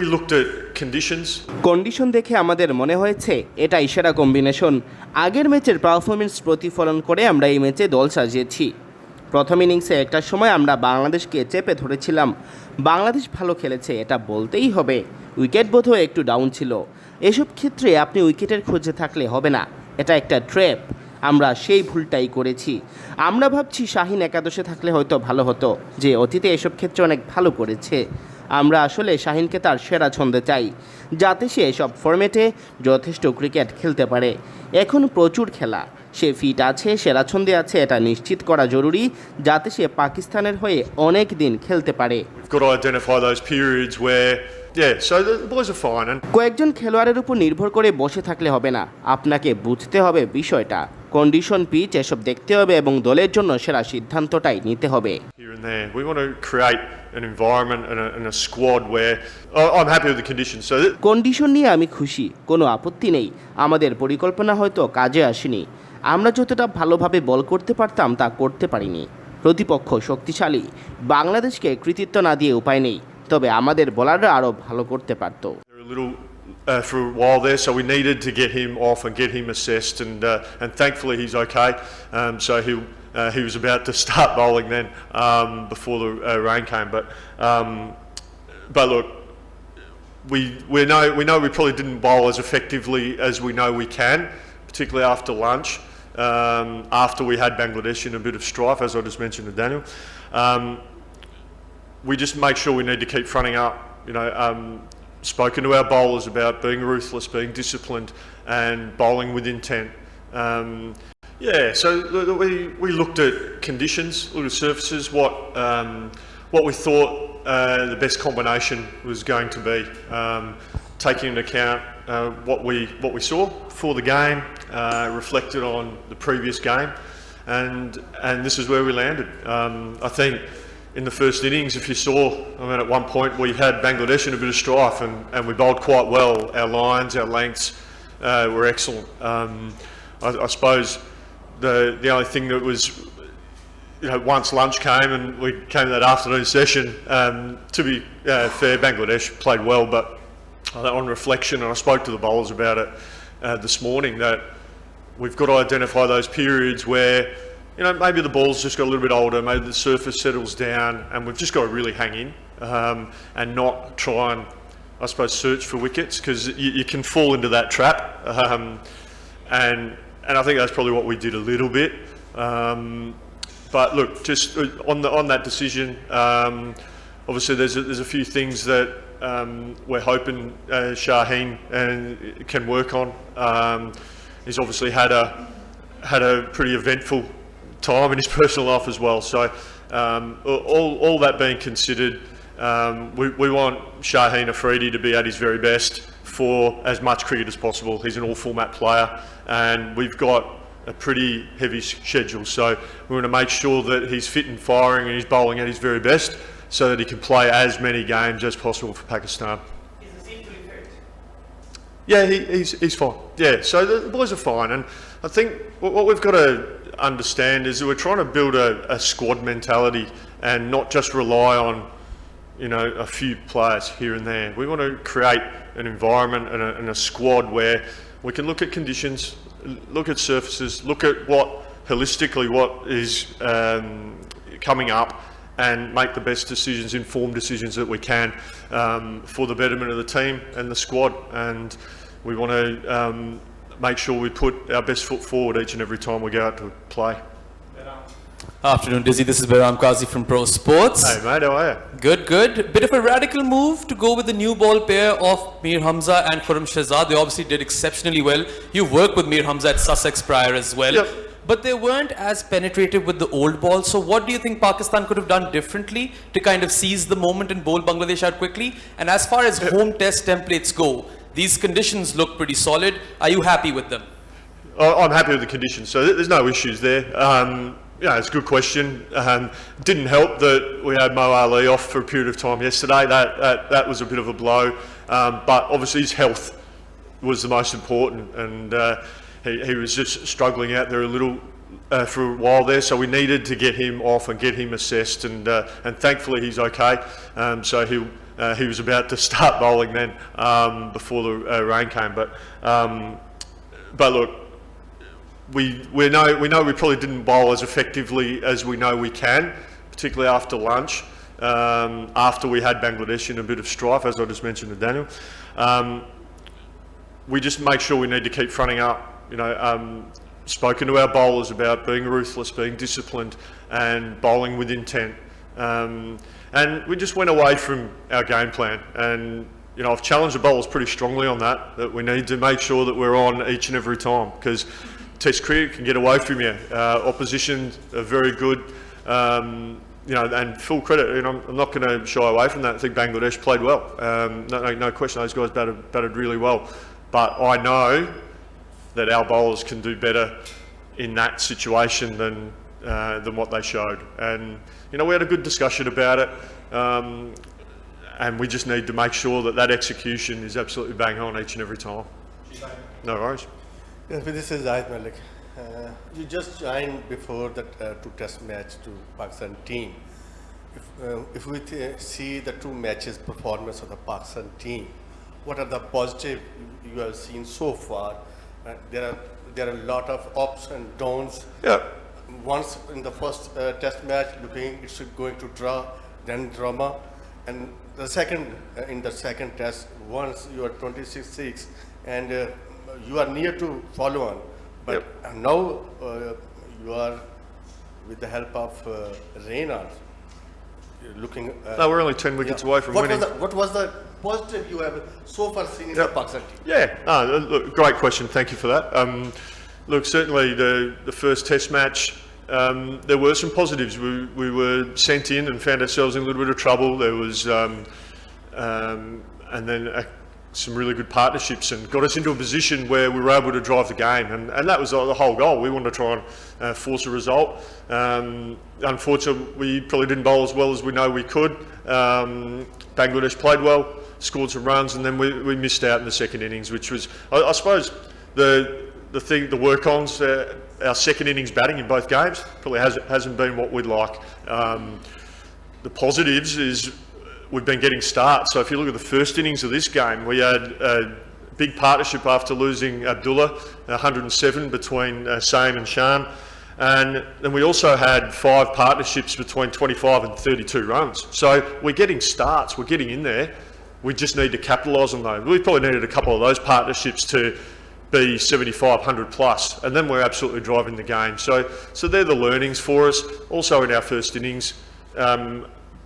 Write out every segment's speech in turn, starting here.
we looked at conditions. Condition দেখে আমাদের মনে হয়েছে এটাই সেরা কম্বিনেশন। আগের ম্যাচের পারফরমেন্স প্রতিফলন করে আমরা এই ম্যাচে দল সাজিয়েছি। প্রথম ইনিংসে একটা সময় আমরা বাংলাদেশকে চেপে ধরেছিলাম। বাংলাদেশ ভালো খেলেছে, এটা বলতেই হবে। উইকেট বোধহয় একটু ডাউন ছিল। এসব ক্ষেত্রে আপনি উইকেটের খোঁজে থাকলে হবে না, এটা একটা ট্র্যাপ। আমরা সেই ভুলটাই করেছি। আমরা ভাবছি শাহিন একাদশে থাকলে হয়তো ভালো হতো, যে অতীতে এসব ক্ষেত্রে অনেক ভালো করেছে। আমরা আসলে শাহিনকে তার সেরা ছন্দে চাই, যাতে সে সব ফরম্যাটে যথেষ্ট ক্রিকেট খেলতে পারে। এখন প্রচুর খেলা, সে ফিট আছে, সেরা ছন্দে আছে, এটা নিশ্চিত করা জরুরি, যাতে সে পাকিস্তানের হয়ে অনেক দিন খেলতে পারে। কয়েকজন খেলোয়াড়ের উপর নির্ভর করে বসে থাকলে হবে না, আপনাকে বুঝতে হবে বিষয়টা। কন্ডিশন, পিচ, এসব দেখতে হবে এবং দলের জন্য সেরা সিদ্ধান্তটাই নিতে হবে। কন্ডিশন নিয়ে আমি খুশি, কোনো আপত্তি নেই। আমাদের পরিকল্পনা হয়তো কাজে আসেনি। আমরা যতটা ভালোভাবে বল করতে পারতাম তা করতে পারিনি। প্রতিপক্ষ শক্তিশালী, বাংলাদেশকে কৃতিত্ব না দিয়ে উপায় নেই, তবে আমাদের বোলাররা আরও ভালো করতে পারত। For a while there, so we needed to get him off and get him assessed, and thankfully he's okay. So he was about to start bowling then before the rain came. But look, we know we probably didn't bowl as effectively as we know we can, particularly after lunch. After we had Bangladesh in a bit of strife, as I just mentioned to Daniel, we just make sure we need to keep fronting up. Spoken to our bowlers about being ruthless, being disciplined, and bowling with intent. So we looked at conditions, looked at surfaces, what we thought the best combination was going to be, taking into account what we saw for the game, reflected on the previous game, and this is where we landed. I think in the first innings, if you saw, at one point we had Bangladesh in a bit of strife, and we bowled quite well. Our lines, our lengths were excellent. I suppose the only thing that was, once lunch came and we came to that afternoon session, to be fair, Bangladesh played well, but on reflection, and I spoke to the bowlers about it this morning, that we've got to identify those periods where maybe the ball's just got a little bit older, maybe the surface settles down, and we've just got to really hang in and not try and, I suppose, search for wickets, because you can fall into that trap. And I think that's probably what we did a little bit. But look, just on that decision, obviously there's a few things that we're hoping Shaheen can work on. He's obviously had a pretty eventful time in his personal life as well. So all that being considered, we want Shaheen Afridi to be at his very best for as much cricket as possible. He's an all-format player, and we've got a pretty heavy schedule. So we want to make sure that he's fit and firing and he's bowling at his very best, so that he can play as many games as possible for Pakistan. Is the team fully fit? Yeah, he's fine. Yeah, so the boys are fine, and I think what we've got to understand is that we're trying to build a squad mentality and not just rely on a few players here and there. We want to create an environment and a squad where we can look at conditions, look at surfaces, look at what is coming up, and make the best decisions, informed decisions that we can for the betterment of the team and the squad. And we want to make sure we put our best foot forward each and every time we go out to play. Afternoon, Dizzy. This is Behram Qazi from Pro Sports. Hey mate, how are you? Good. Bit of a radical move to go with the new ball pair of Mir Hamza and Khurram Shahzad. They obviously did exceptionally well. You've worked with Mir Hamza at Sussex prior as well. Yep. But they weren't as penetrative with the old ball. So what do you think Pakistan could have done differently to kind of seize the moment and bowl Bangladesh out quickly? And as far as home test templates go, these conditions look pretty solid. Are you happy with them? I'm happy with the conditions, so there's no issues there. It's a good question. Didn't help that we had Mo Ali off for a period of time yesterday. That was a bit of a blow. But obviously his health was the most important, and he was just struggling out there a little for a while there. So we needed to get him off and get him assessed, and thankfully he's okay. So he was about to start bowling then before the rain came. But look, we know we probably didn't bowl as effectively as we know we can, particularly after lunch, after we had Bangladesh in a bit of strife, as I just mentioned to Daniel. We just make sure we need to keep fronting up. Spoken to our bowlers about being ruthless, being disciplined, and bowling with intent. And we just went away from our game plan. And I've challenged the bowlers pretty strongly on that we need to make sure that we're on each and every time, because Test cricket can get away from you. Opposition are very good, and full credit. I'm not going to shy away from that. I think Bangladesh played well. No question, those guys batted really well. But I know that our bowlers can do better in that situation than what they showed. And we had a good discussion about it, and we just need to make sure that execution is absolutely bang on each and every time. No worries. Yes, this is Zahid Malik. You just joined before that two test match to Pakistan team. If we see the two matches performance of the Pakistan team, what are the positive you have seen so far? There are a lot of ups and downs. Yeah. Once in the first test match, looking it's going to draw, then drama, and the second in the second test, once you are 26-6 and you are near to follow on, but now you are with the help of rain also. Looking. No, we're only 10 wickets away from winning. What was the positive you have so far seen in the Pakistan team? Yeah, look, great question. Thank you for that. Look, certainly the first test match, there were some positives. We were sent in and found ourselves in a little bit of trouble. There was, and then some really good partnerships, and got us into a position where we were able to drive the game, and that was the whole goal. We wanted to try and force a result. Unfortunately, we probably didn't bowl as well as we know we could. Bangladesh played well, scored some runs, and then we missed out in the second innings, which was, I suppose, the work-ons. Our second innings batting in both games probably hasn't been what we'd like. The positives is we've been getting starts. So if you look at the first innings of this game, we had a big partnership after losing Abdullah, 107 between Saim and Shan. And then we also had 5 partnerships between 25 and 32 runs. So we're getting starts, we're getting in there. We just need to capitalise on those. We probably needed a couple of those partnerships to be 75, 100 plus, and then we're absolutely driving the game. So they're the learnings for us. Also in our first innings,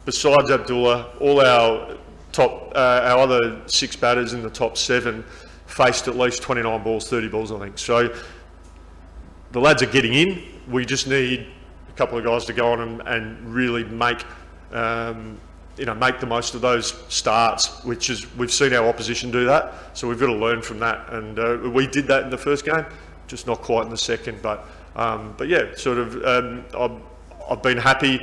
besides Abdullah, all our other 6 batters in the top 7 faced at least 29 balls, 30 balls, I think. So the lads are getting in. We just need a couple of guys to go on and really make the most of those starts, which is, we've seen our opposition do that, so we've got to learn from that. And we did that in the first game, just not quite in the second. But yeah, sort of, I've been happy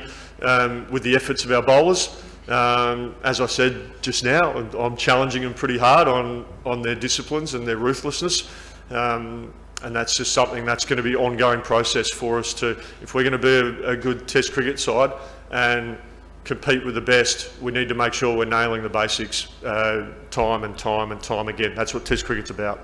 with the efforts of our bowlers. As I said just now, I'm challenging them pretty hard on their disciplines and their ruthlessness. And that's just something that's going to be an ongoing process for us if we're going to be a good Test cricket side and compete with the best, we need to make sure we're nailing the basics time and time and time again. That's what Test cricket's about.